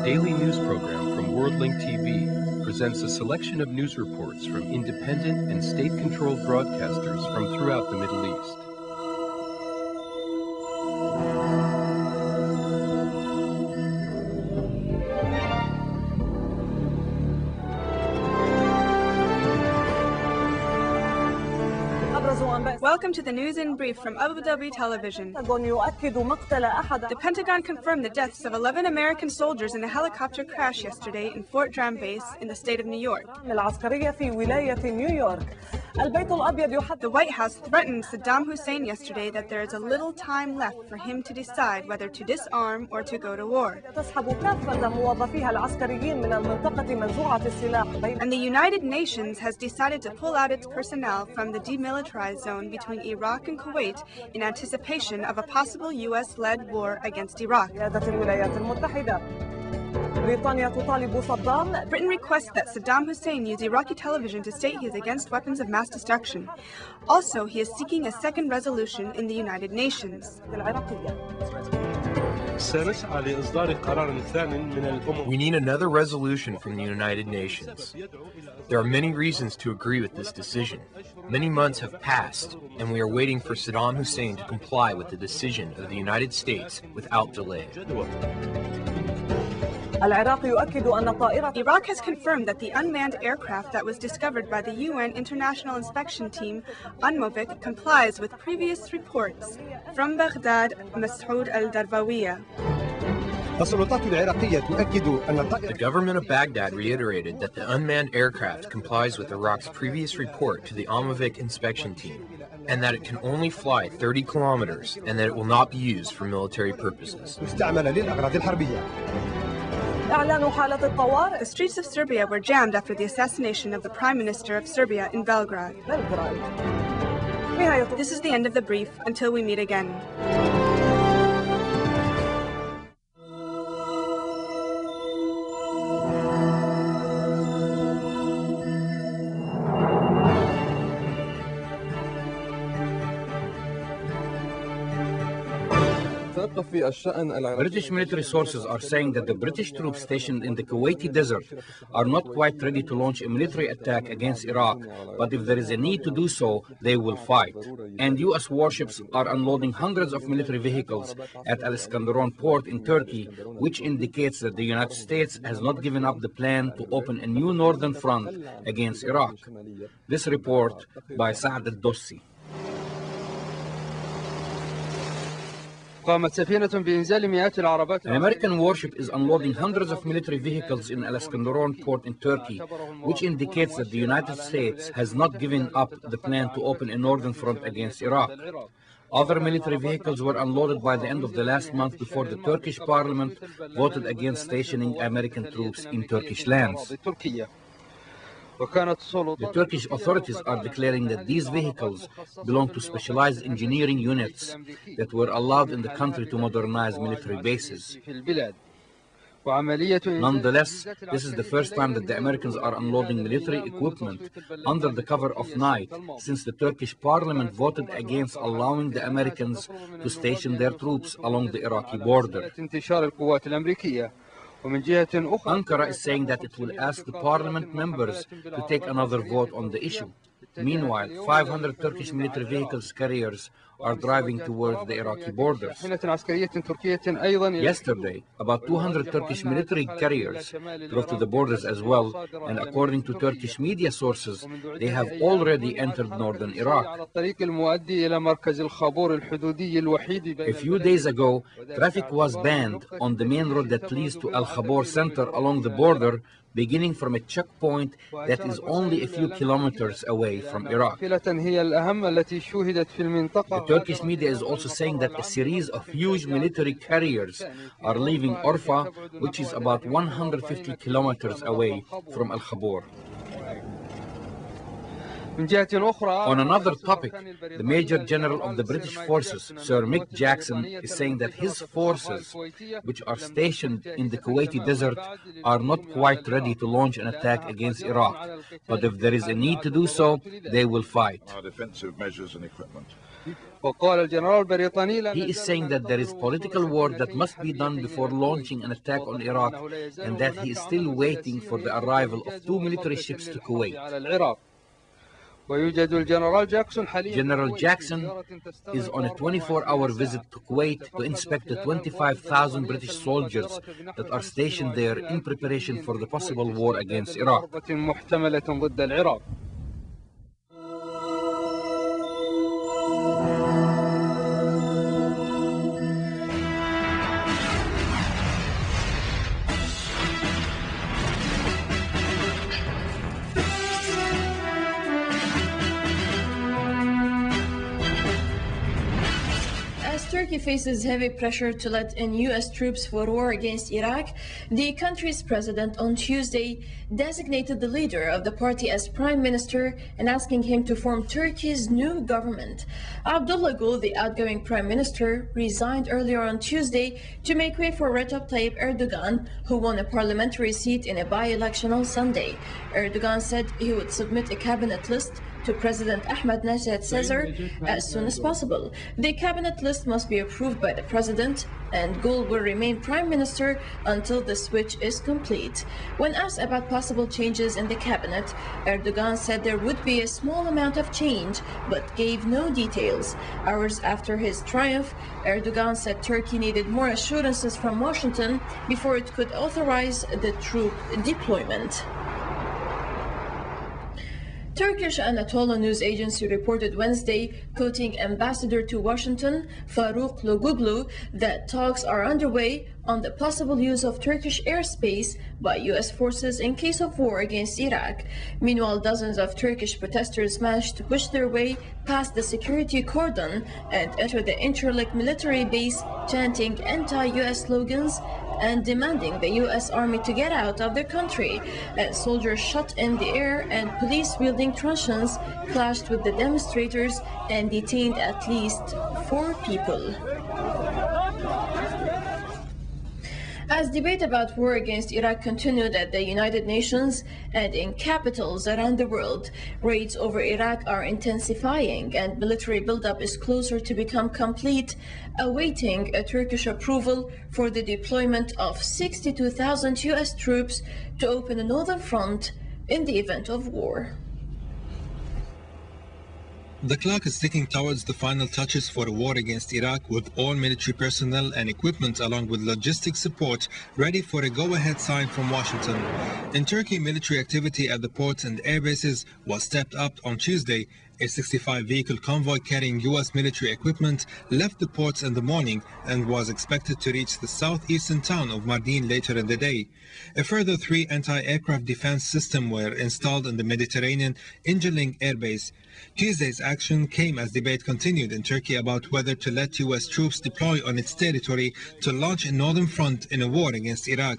daily news program from WorldLink TV presents a selection of news reports from independent and state-controlled broadcasters from throughout the Middle East. Welcome to the news in brief from Abu Dhabi Television. The Pentagon confirmed the deaths of 11 American soldiers in a helicopter crash yesterday in Fort Drum Base in the state of New York. The White House threatened Saddam Hussein yesterday that there is a little time left for him to decide whether to disarm or to go to war. And the United Nations has decided to pull out its personnel from the demilitarized zone between Iraq and Kuwait in anticipation of a possible U.S.-led war against Iraq. Britain requests that Saddam Hussein use Iraqi television to state he is against weapons of mass destruction. Also, he is seeking a second resolution in the United Nations. We need another resolution from the United Nations. There are many reasons to agree with this decision. Many months have passed, and we are waiting for Saddam Hussein to comply with the decision of the United States without delay. Iraq has confirmed that the unmanned aircraft that was discovered by the UN International Inspection Team, UNMOVIC, complies with previous reports. From Baghdad, Masoud al-Darbawiya. The government of Baghdad reiterated that the unmanned aircraft complies with Iraq's previous report to the UNMOVIC inspection team, and that it can only fly 30 kilometers, and that it will not be used for military purposes. The streets of Serbia were jammed after the assassination of the Prime Minister of Serbia in Belgrade. This is the end of the brief. Until we meet again. British military sources are saying that the British troops stationed in the Kuwaiti desert are not quite ready to launch a military attack against Iraq, but if there is a need to do so, they will fight. And U.S. warships are unloading hundreds of military vehicles at Al-Iskandaron port in Turkey, which indicates that the United States has not given up the plan to open a new northern front against Iraq. This report by Saad al-Dossi. An American warship is unloading hundreds of military vehicles in Al-Iskandaron port in Turkey, which indicates that the United States has not given up the plan to open a northern front against Iraq. Other military vehicles were unloaded by the end of the last month before the Turkish parliament voted against stationing American troops in Turkish lands. The Turkish authorities are declaring that these vehicles belong to specialized engineering units that were allowed in the country to modernize military bases. Nonetheless, this is the first time that the Americans are unloading military equipment under the cover of night since the Turkish parliament voted against allowing the Americans to station their troops along the Iraqi border. Ankara is saying that it will ask the parliament members to take another vote on the issue. Meanwhile, 500 Turkish military vehicles carriers are driving towards the Iraqi borders. Yesterday, about 200 Turkish military carriers drove to the borders as well, and according to Turkish media sources, they have already entered northern Iraq. A few days ago, traffic was banned on the main road that leads to Al Khabor center along the border, beginning from a checkpoint that is only a few kilometers away from Iraq. The Turkish media is also saying that a series of huge military carriers are leaving Orfa, which is about 150 kilometers away from Al Khabor. On another topic, the Major General of the British Forces, Sir Mick Jackson, is saying that his forces, which are stationed in the Kuwaiti desert, are not quite ready to launch an attack against Iraq. But if there is a need to do so, they will fight. Our defensive measures and equipment. He is saying that there is political work that must be done before launching an attack on Iraq, and that he is still waiting for the arrival of 2 military ships to Kuwait. General Jackson is on a 24-hour visit to Kuwait to inspect the 25,000 British soldiers that are stationed there in preparation for the possible war against Iraq. Turkey faces heavy pressure to let in U.S. troops for war against Iraq. The country's president on Tuesday designated the leader of the party as prime minister and asking him to form Turkey's new government. Abdullah Gül, the outgoing prime minister, resigned earlier on Tuesday to make way for Recep Tayyip Erdogan, who won a parliamentary seat in a by-election on Sunday. Erdogan said he would submit a cabinet list to President Ahmadinejad Caesar as soon as possible. The cabinet list must be approved by the president, and Gül will remain prime minister until the switch is complete. When asked about possible changes in the cabinet, Erdogan said there would be a small amount of change, but gave no details. Hours after his triumph, Erdogan said Turkey needed more assurances from Washington before it could authorize the troop deployment. Turkish Anatolia news agency reported Wednesday, quoting Ambassador to Washington, Faruk Loguglu, that talks are underway on the possible use of Turkish airspace by U.S. forces in case of war against Iraq. Meanwhile, dozens of Turkish protesters managed to push their way past the security cordon and enter the Incirlik military base, chanting anti-U.S. slogans and demanding the U.S. Army to get out of their country. Soldiers shot in the air and police wielding truncheons clashed with the demonstrators and detained at least 4 people. As debate about war against Iraq continued at the United Nations and in capitals around the world, raids over Iraq are intensifying and military buildup is closer to become complete, awaiting a Turkish approval for the deployment of 62,000 U.S. troops to open a northern front in the event of war. The clock is ticking towards the final touches for a war against Iraq, with all military personnel and equipment along with logistic support ready for a go-ahead sign from Washington. In Turkey, military activity at the ports and air bases was stepped up on Tuesday. A 65-vehicle convoy carrying U.S. military equipment left the ports in the morning and was expected to reach the southeastern town of Mardin later in the day. A further 3 anti-aircraft defense systems were installed in the Mediterranean Incirlik Air Base. Tuesday's action came as debate continued in Turkey about whether to let U.S. troops deploy on its territory to launch a northern front in a war against Iraq.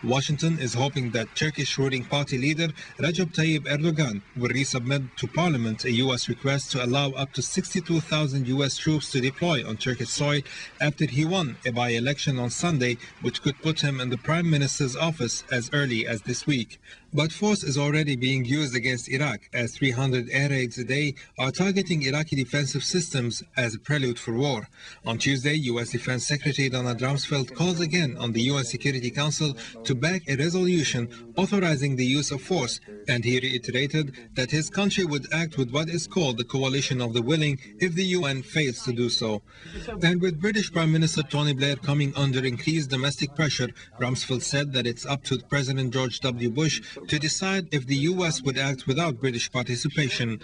Washington is hoping that Turkish ruling party leader Recep Tayyip Erdogan will resubmit to parliament a U.S. request to allow up to 62,000 U.S. troops to deploy on Turkish soil after he won a by-election on Sunday, which could put him in the prime minister's office as early as this week. But force is already being used against Iraq, as 300 air raids a day are targeting Iraqi defensive systems as a prelude for war. On Tuesday, U.S. Defense Secretary Donald Rumsfeld calls again on the UN Security Council to back a resolution authorizing the use of force, and he reiterated that his country would act with what is called the coalition of the willing if the UN fails to do so. And with British Prime Minister Tony Blair coming under increased domestic pressure, Rumsfeld said that it's up to President George W. Bush to decide if the U.S. would act without British participation.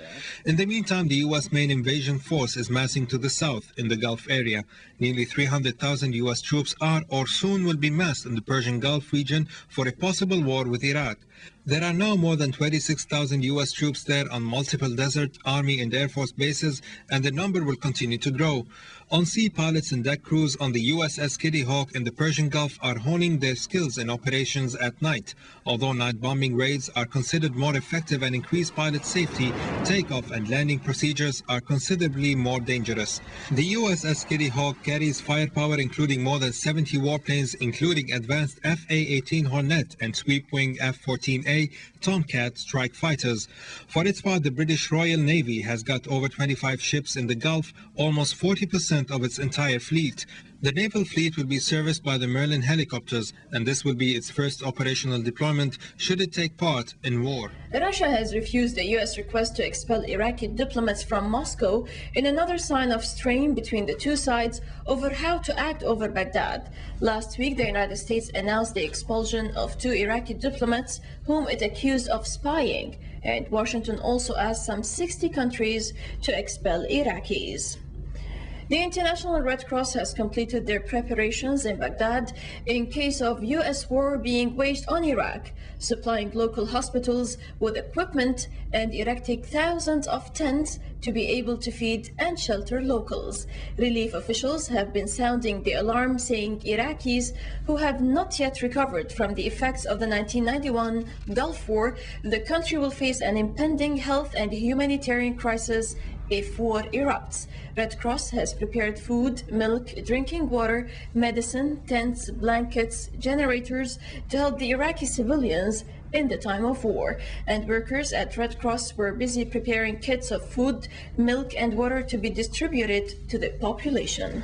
In the meantime, the U.S. main invasion force is massing to the south in the Gulf area. Nearly 300,000 U.S. troops are or soon will be massed in the Persian Gulf region for a possible war with Iraq. There are now more than 26,000 U.S. troops there on multiple desert, Army and Air Force bases, and the number will continue to grow. On-sea pilots and deck crews on the USS Kitty Hawk in the Persian Gulf are honing their skills in operations at night. Although night bombing raids are considered more effective and increase pilot safety, takeoff and landing procedures are considerably more dangerous. The USS Kitty Hawk carries firepower including more than 70 warplanes, including advanced F/A-18 Hornet and sweep-wing F-14A Tomcat strike fighters. For its part, the British Royal Navy has got over 25 ships in the Gulf, almost 40% of its entire fleet. The naval fleet will be serviced by the Merlin helicopters, and this will be its first operational deployment should it take part in war. Russia has refused the U.S. request to expel Iraqi diplomats from Moscow in another sign of strain between the two sides over how to act over Baghdad. Last week, the United States announced the expulsion of 2 Iraqi diplomats whom it accused of spying, and Washington also asked some 60 countries to expel Iraqis. The International Red Cross has completed their preparations in Baghdad in case of U.S. war being waged on Iraq, supplying local hospitals with equipment and erecting thousands of tents to be able to feed and shelter locals. Relief officials have been sounding the alarm, saying Iraqis who have not yet recovered from the effects of the 1991 Gulf War, the country will face an impending health and humanitarian crisis if war erupts. Red Cross has prepared food, milk, drinking water, medicine, tents, blankets, generators to help the Iraqi civilians in the time of war. And workers at Red Cross were busy preparing kits of food, milk, and water to be distributed to the population.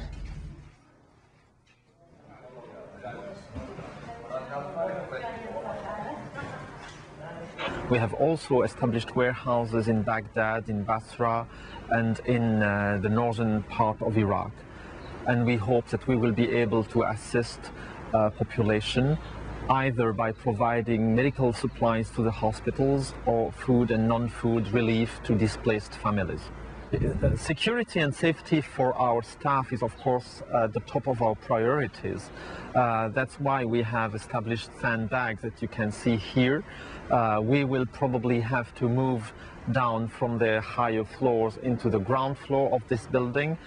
We have also established warehouses in Baghdad, in Basra, and in the northern part of Iraq. And we hope that we will be able to assist population either by providing medical supplies to the hospitals or food and non-food relief to displaced families. Security and safety for our staff is, of course, at the top of our priorities. That's why we have established sandbags that you can see here. We will probably have to move down from the higher floors into the ground floor of this building.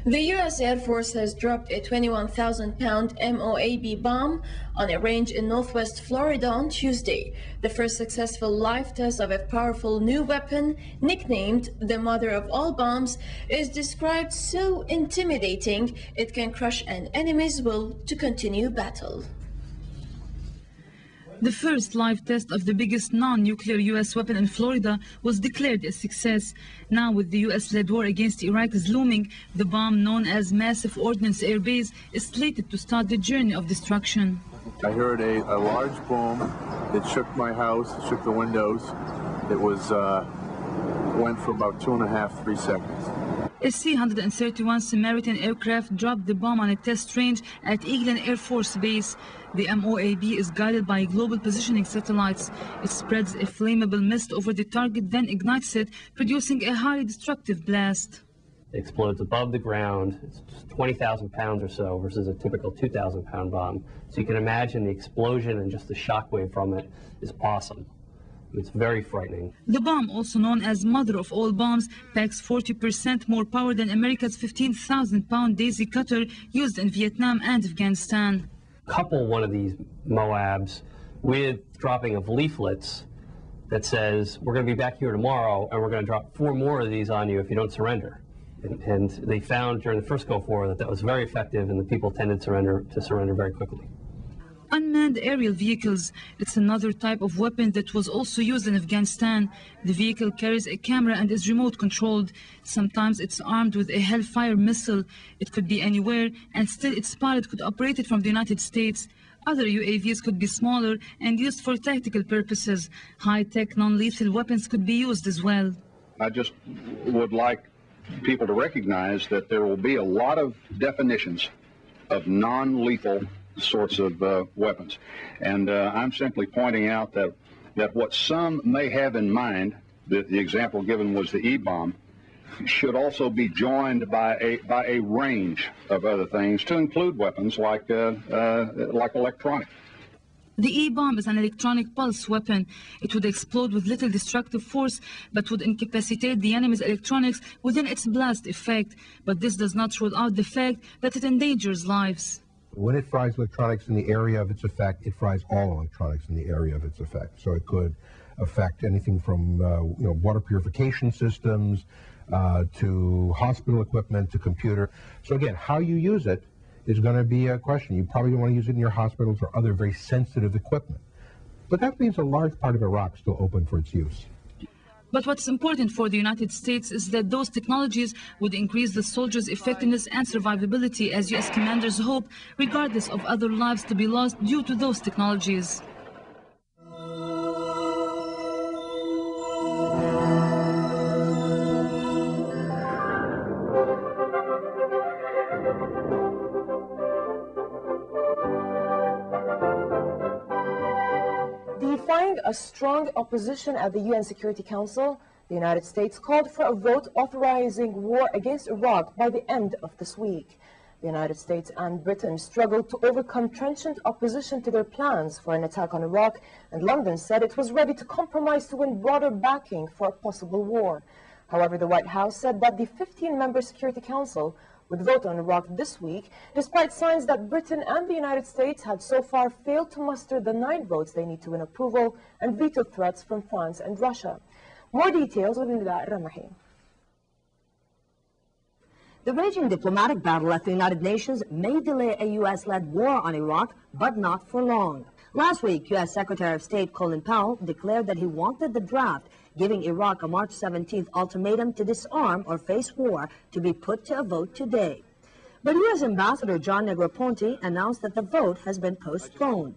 The U.S. Air Force has dropped a 21,000-pound MOAB bomb on a range in northwest Florida on Tuesday, the first successful live test of a powerful new weapon, nicknamed the mother of all bombs, is described so intimidating it can crush an enemy's will to continue battle. The first live test of the biggest non-nuclear U.S. weapon in Florida was declared a success. Now, with the U.S.-led war against Iraq is looming, the bomb known as Massive Ordnance Air Base is slated to start the journey of destruction. I heard a large boom. It shook my house, it shook the windows. It went for about 2.5, 3 seconds. A C-131 Samaritan aircraft dropped the bomb on a test range at Eglin Air Force Base. The MOAB is guided by global positioning satellites. It spreads a flammable mist over the target, then ignites it, producing a highly destructive blast. It explodes above the ground. It's just 20,000 pounds or so versus a typical 2,000-pound bomb. So you can imagine the explosion and just the shockwave from it is awesome. It's very frightening. The bomb, also known as mother of all bombs, packs 40% more power than America's 15,000-pound Daisy Cutter used in Vietnam and Afghanistan. Couple one of these MOABs with dropping of leaflets that says, we're going to be back here tomorrow and we're going to drop 4 more of these on you if you don't surrender. And they found during the first Gulf War that was very effective, and the people tended to surrender very quickly. Unmanned aerial vehicles. It's another type of weapon that was also used in Afghanistan. The vehicle carries a camera and is remote controlled. Sometimes it's armed with a Hellfire missile. It could be anywhere, and still its pilot could operate it from the United States. Other UAVs could be smaller and used for tactical purposes. High-tech, non-lethal weapons could be used as well. I just would like people to recognize that there will be a lot of definitions of non-lethal sorts of weapons. And I'm simply pointing out that what some may have in mind, the example given was the E-bomb, should also be joined by a range of other things to include weapons like electronic. The E-bomb is an electronic pulse weapon. It would explode with little destructive force, but would incapacitate the enemy's electronics within its blast effect. But this does not rule out the fact that it endangers lives. When it fries electronics in the area of its effect, it fries all electronics in the area of its effect. So it could affect anything from water purification systems to hospital equipment to computer. So again, how you use it is going to be a question. You probably don't want to use it in your hospitals or other very sensitive equipment. But that means a large part of Iraq is still open for its use. But what's important for the United States is that those technologies would increase the soldiers' effectiveness and survivability, as U.S. commanders hope, regardless of other lives to be lost due to those technologies. Defying a strong opposition at the UN Security Council, the United States called for a vote authorizing war against Iraq by the end of this week. The United States and Britain struggled to overcome trenchant opposition to their plans for an attack on Iraq, and London said it was ready to compromise to win broader backing for a possible war. However, the White House said that the 15-member Security Council would vote on Iraq this week, despite signs that Britain and the United States had so far failed to muster the 9 votes they need to win approval and veto threats from France and Russia. More details with Nida Ramahi. The raging diplomatic battle at the United Nations may delay a U.S.-led war on Iraq, but not for long. Last week, U.S. Secretary of State Colin Powell declared that he wanted the draft giving Iraq a March 17th ultimatum to disarm or face war to be put to a vote today. But U.S. Ambassador John Negroponte announced that the vote has been postponed.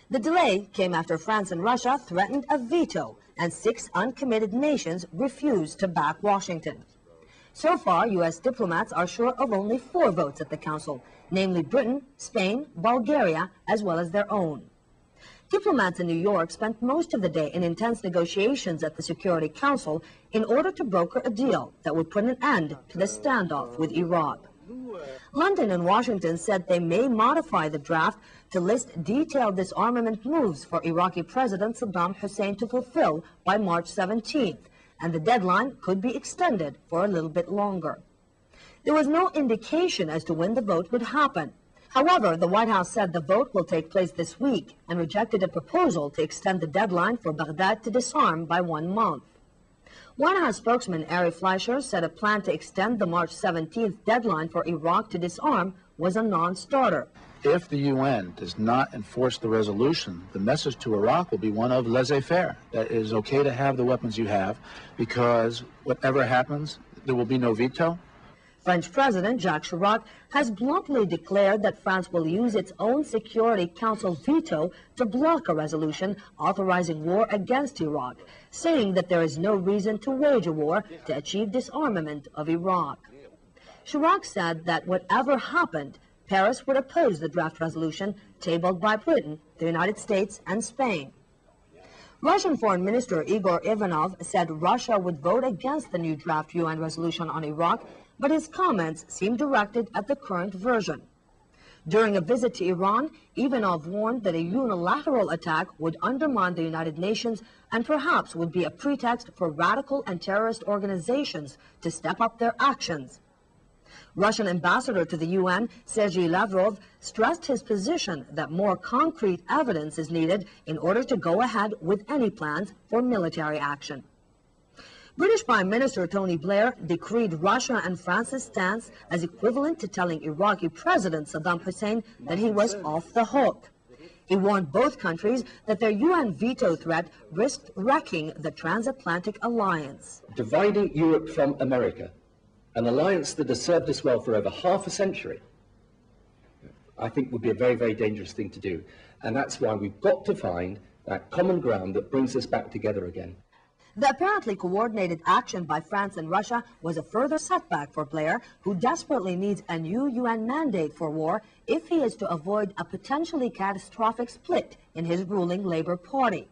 The delay came after France and Russia threatened a veto, and 6 uncommitted nations refused to back Washington. So far, U.S. diplomats are short of only 4 votes at the Council, namely Britain, Spain, Bulgaria, as well as their own. Diplomats in New York spent most of the day in intense negotiations at the Security Council in order to broker a deal that would put an end to the standoff with Iraq. London and Washington said they may modify the draft to list detailed disarmament moves for Iraqi President Saddam Hussein to fulfill by March 17th, and the deadline could be extended for a little bit longer. There was no indication as to when the vote would happen. However, the White House said the vote will take place this week and rejected a proposal to extend the deadline for Baghdad to disarm by 1 month. White House spokesman Ari Fleischer said a plan to extend the March 17th deadline for Iraq to disarm was a non-starter. If the UN does not enforce the resolution, the message to Iraq will be one of laissez-faire. That it is okay to have the weapons you have, because whatever happens, there will be no veto. French President Jacques Chirac has bluntly declared that France will use its own Security Council veto to block a resolution authorizing war against Iraq, saying that there is no reason to wage a war to achieve disarmament of Iraq. Chirac said that whatever happened, Paris would oppose the draft resolution tabled by Britain, the United States, and Spain. Russian Foreign Minister Igor Ivanov said Russia would vote against the new draft UN resolution on Iraq, but his comments seem directed at the current version. During a visit to Iran, Ivanov warned that a unilateral attack would undermine the United Nations and perhaps would be a pretext for radical and terrorist organizations to step up their actions. Russian ambassador to the UN, Sergei Lavrov, stressed his position that more concrete evidence is needed in order to go ahead with any plans for military action. British Prime Minister Tony Blair decreed Russia and France's stance as equivalent to telling Iraqi President Saddam Hussein that he was off the hook. He warned both countries that their UN veto threat risked wrecking the transatlantic alliance. Dividing Europe from America, an alliance that has served us well for over half a century, I think would be a very, very dangerous thing to do. And that's why we've got to find that common ground that brings us back together again. The apparently coordinated action by France and Russia was a further setback for Blair, who desperately needs a new UN mandate for war if he is to avoid a potentially catastrophic split in his ruling Labour Party.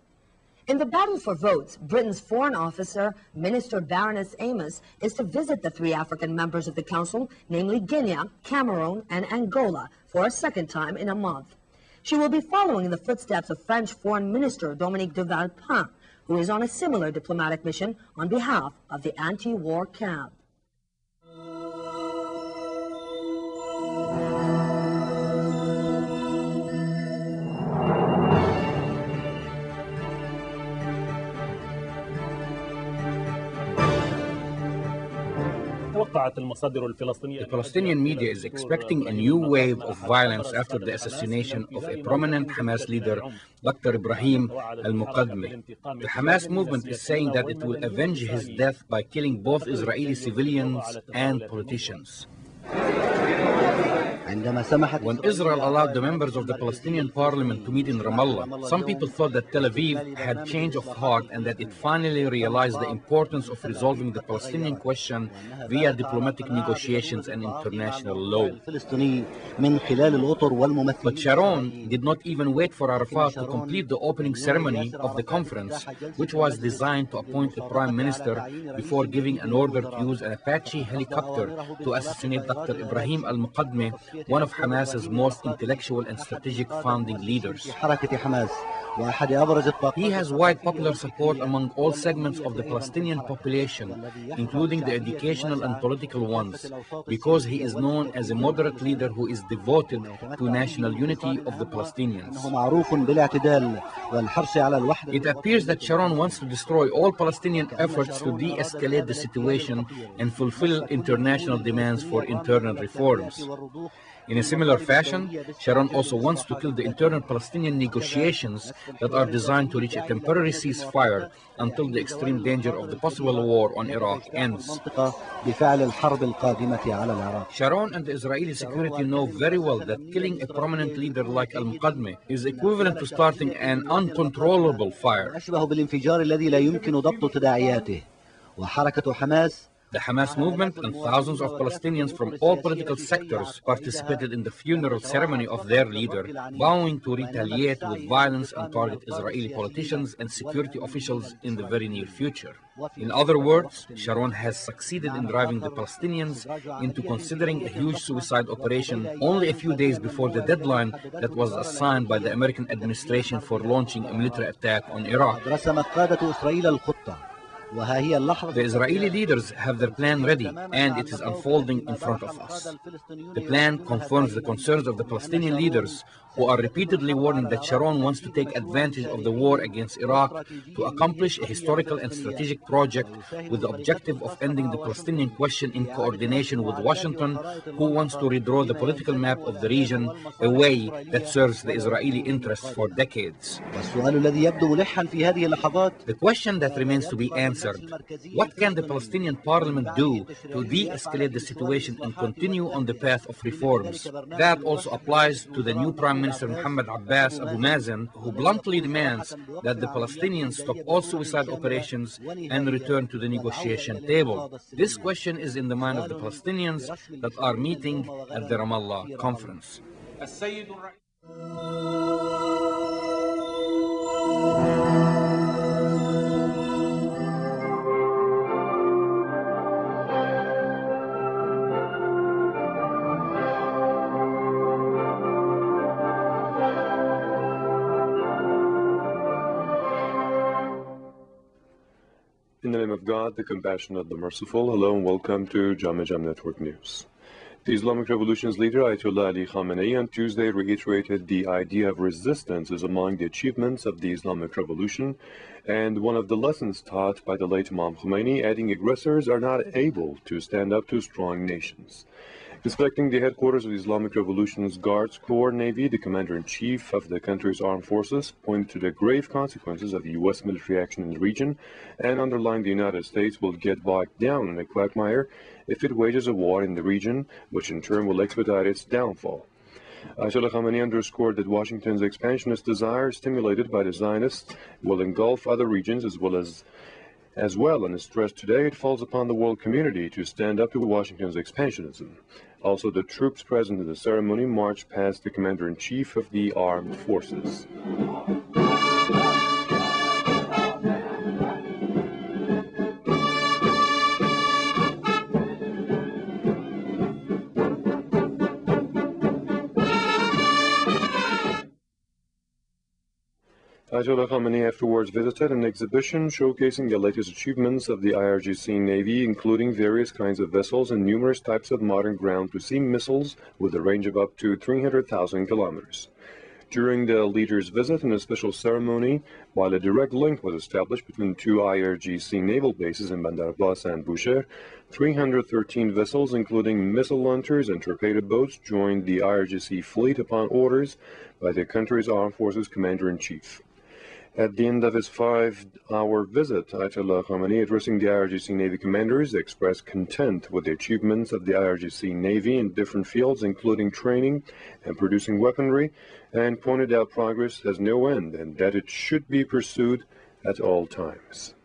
In the battle for votes, Britain's Foreign Officer, Minister Baroness Amos, is to visit the 3 African members of the Council, namely Guinea, Cameroon, and Angola, for a second time in a month. She will be following in the footsteps of French Foreign Minister Dominique de Villepin, who is on a similar diplomatic mission on behalf of the anti-war camp. The Palestinian media is expecting a new wave of violence after the assassination of a prominent Hamas leader, Dr. Ibrahim al-Muqadmi. The Hamas movement is saying that it will avenge his death by killing both Israeli civilians and politicians. When Israel allowed the members of the Palestinian parliament to meet in Ramallah, some people thought that Tel Aviv had change of heart and that it finally realized the importance of resolving the Palestinian question via diplomatic negotiations and international law. But Sharon did not even wait for Arafat to complete the opening ceremony of the conference, which was designed to appoint a prime minister before giving an order to use an Apache helicopter to assassinate Dr. Ibrahim al-Muqadmi, one of Hamas's most intellectual and strategic founding leaders. He has wide popular support among all segments of the Palestinian population, including the educational and political ones, because he is known as a moderate leader who is devoted to national unity of the Palestinians. It appears that Sharon wants to destroy all Palestinian efforts to de-escalate the situation and fulfill international demands for internal reforms. In a similar fashion, Sharon also wants to kill the internal Palestinian negotiations that are designed to reach a temporary ceasefire until the extreme danger of the possible war on Iraq ends. Sharon and the Israeli security know very well that killing a prominent leader like al-Muqadmi is equivalent to starting an uncontrollable fire. The Hamas movement and thousands of Palestinians from all political sectors participated in the funeral ceremony of their leader, vowing to retaliate with violence and target Israeli politicians and security officials in the very near future. In other words, Sharon has succeeded in driving the Palestinians into considering a huge suicide operation only a few days before the deadline that was assigned by the American administration for launching a military attack on Iraq. The Israeli leaders have their plan ready, and it is unfolding in front of us. The plan confirms the concerns of the Palestinian leaders, who are repeatedly warning that Sharon wants to take advantage of the war against Iraq to accomplish a historical and strategic project with the objective of ending the Palestinian question in coordination with Washington, who wants to redraw the political map of the region a way that serves the Israeli interests for decades. The question that remains to be answered: what can the Palestinian parliament do to de-escalate the situation and continue on the path of reforms? That also applies to the new Prime Minister Mohammed Abbas Abu Mazen, who bluntly demands that the Palestinians stop all suicide operations and return to the negotiation table. This question is in the mind of the Palestinians that are meeting at the Ramallah conference. In the name of God, the compassionate, the merciful, hello and welcome to Jam Network News. The Islamic Revolution's leader, Ayatollah Ali Khamenei, on Tuesday reiterated the idea of resistance is among the achievements of the Islamic Revolution and one of the lessons taught by the late Imam Khomeini, adding aggressors are not able to stand up to strong nations. Inspecting the headquarters of the Islamic Revolution's Guards Corps Navy, the commander-in-chief of the country's armed forces pointed to the grave consequences of the U.S. military action in the region and underlined the United States will get bogged down in a quagmire if it wages a war in the region, which in turn will expedite its downfall. Ayatollah Khamenei underscored that Washington's expansionist desire, stimulated by the Zionists, will engulf other regions as well, and stressed today it falls upon the world community to stand up to Washington's expansionism. Also, the troops present in the ceremony marched past the commander-in-chief of the armed forces. Ayatollah Khamenei afterwards visited an exhibition showcasing the latest achievements of the IRGC Navy, including various kinds of vessels and numerous types of modern ground-to-sea missiles with a range of up to 300,000 kilometers. During the leader's visit in a special ceremony, while a direct link was established between two IRGC naval bases in Bandar Abbas and Bushehr, 313 vessels, including missile launchers and torpedo boats, joined the IRGC fleet upon orders by the country's Armed Forces Commander-in-Chief. At the end of his 5-hour visit, Ayatollah Khamenei, addressing the IRGC Navy commanders, expressed content with the achievements of the IRGC Navy in different fields, including training and producing weaponry, and pointed out progress has no end and that it should be pursued at all times.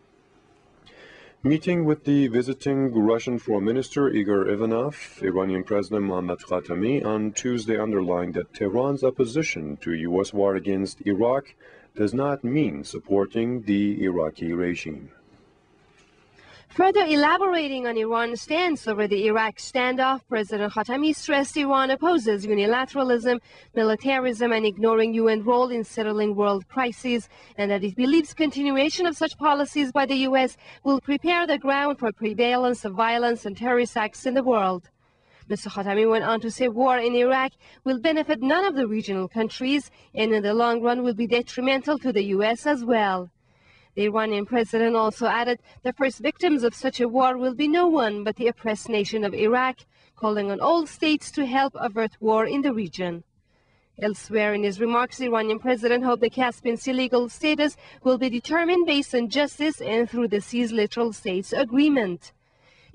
Meeting with the visiting Russian Foreign Minister Igor Ivanov, Iranian President Mohammad Khatami on Tuesday underlined that Tehran's opposition to U.S. war against Iraq does not mean supporting the Iraqi regime. Further elaborating on Iran's stance over the Iraq standoff, President Khatami stressed Iran opposes unilateralism, militarism, and ignoring UN role in settling world crises, and that it believes continuation of such policies by the U.S. will prepare the ground for prevalence of violence and terrorist acts in the world. Mr. Khatami went on to say war in Iraq will benefit none of the regional countries and in the long run will be detrimental to the U.S. as well. The Iranian president also added the first victims of such a war will be no one but the oppressed nation of Iraq, calling on all states to help avert war in the region. Elsewhere in his remarks, the Iranian president hoped the Caspian Sea legal status will be determined based on justice and through the Sea's Littoral States Agreement.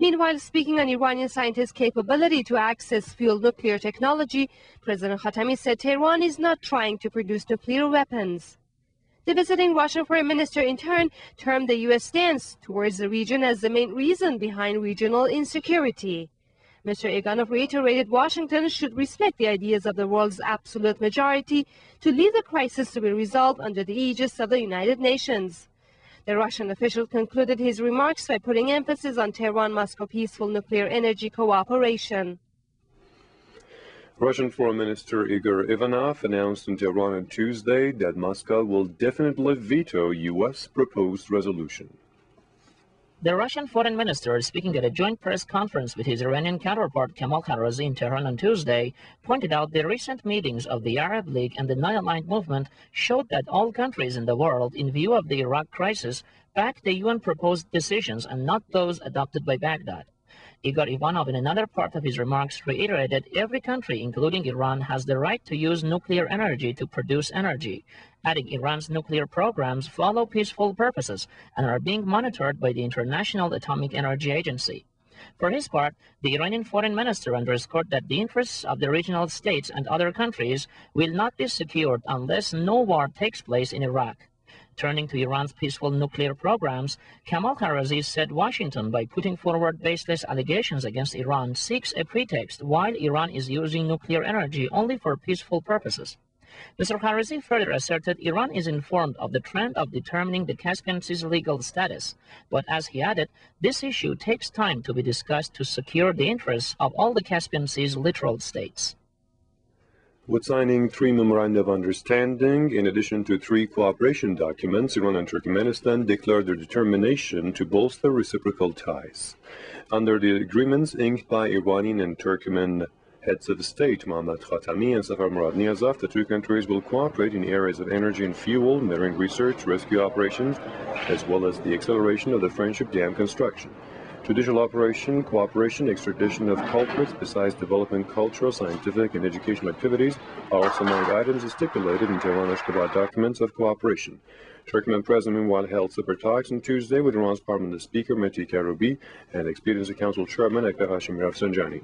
Meanwhile, speaking on Iranian scientists' capability to access fuel nuclear technology, President Khatami said Tehran is not trying to produce nuclear weapons. The visiting Russian foreign minister in turn termed the U.S. stance towards the region as the main reason behind regional insecurity. Mr. Iganov reiterated Washington should respect the ideas of the world's absolute majority to leave the crisis to be resolved under the aegis of the United Nations. The Russian official concluded his remarks by putting emphasis on Tehran-Moscow peaceful nuclear energy cooperation. Russian Foreign Minister Igor Ivanov announced in Tehran on Tuesday that Moscow will definitely veto U.S. proposed resolution. The Russian foreign minister, speaking at a joint press conference with his Iranian counterpart Kamal Karazi in Tehran on Tuesday, pointed out the recent meetings of the Arab League and the Non-Aligned Movement showed that all countries in the world, in view of the Iraq crisis, backed the UN-proposed decisions and not those adopted by Baghdad. Igor Ivanov, in another part of his remarks, reiterated every country, including Iran, has the right to use nuclear energy to produce energy, adding Iran's nuclear programs follow peaceful purposes and are being monitored by the International Atomic Energy Agency. For his part, the Iranian foreign minister underscored that the interests of the regional states and other countries will not be secured unless no war takes place in Iraq. Turning to Iran's peaceful nuclear programs, Kamal Karazi said Washington, by putting forward baseless allegations against Iran, seeks a pretext while Iran is using nuclear energy only for peaceful purposes. Mr. Karazi further asserted Iran is informed of the trend of determining the Caspian Sea's legal status, but as he added, this issue takes time to be discussed to secure the interests of all the Caspian Sea's littoral states. With signing 3 memoranda of understanding, in addition to 3 cooperation documents, Iran and Turkmenistan declared their determination to bolster reciprocal ties. Under the agreements inked by Iranian and Turkmen heads of state, Mohammad Khatami and Safar Murad Niyazov, the two countries will cooperate in areas of energy and fuel, marine research, rescue operations, as well as the acceleration of the Friendship Dam construction. Judicial cooperation, extradition of culprits, besides developing cultural, scientific, and educational activities, are also among items stipulated in Tehran-Ashgabat documents of cooperation. Turkmen President meanwhile held separate talks on Tuesday with Iran's Parliament Speaker Mehdi Karoubi and Expediency Council Chairman Akber Hashemi Rafsanjani.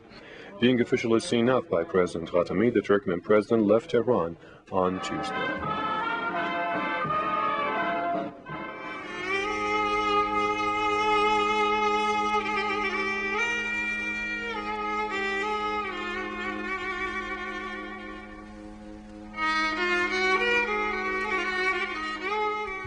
Being officially seen off by President Khatami, the Turkmen President left Tehran on Tuesday.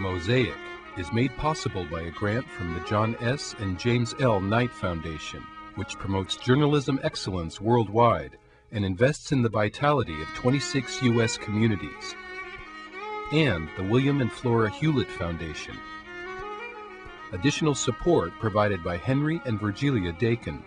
Mosaic is made possible by a grant from the John S. and James L. Knight Foundation, which promotes journalism excellence worldwide and invests in the vitality of 26 U.S. communities. and the William and Flora Hewlett Foundation. Additional support provided by Henry and Virgilia Dakin.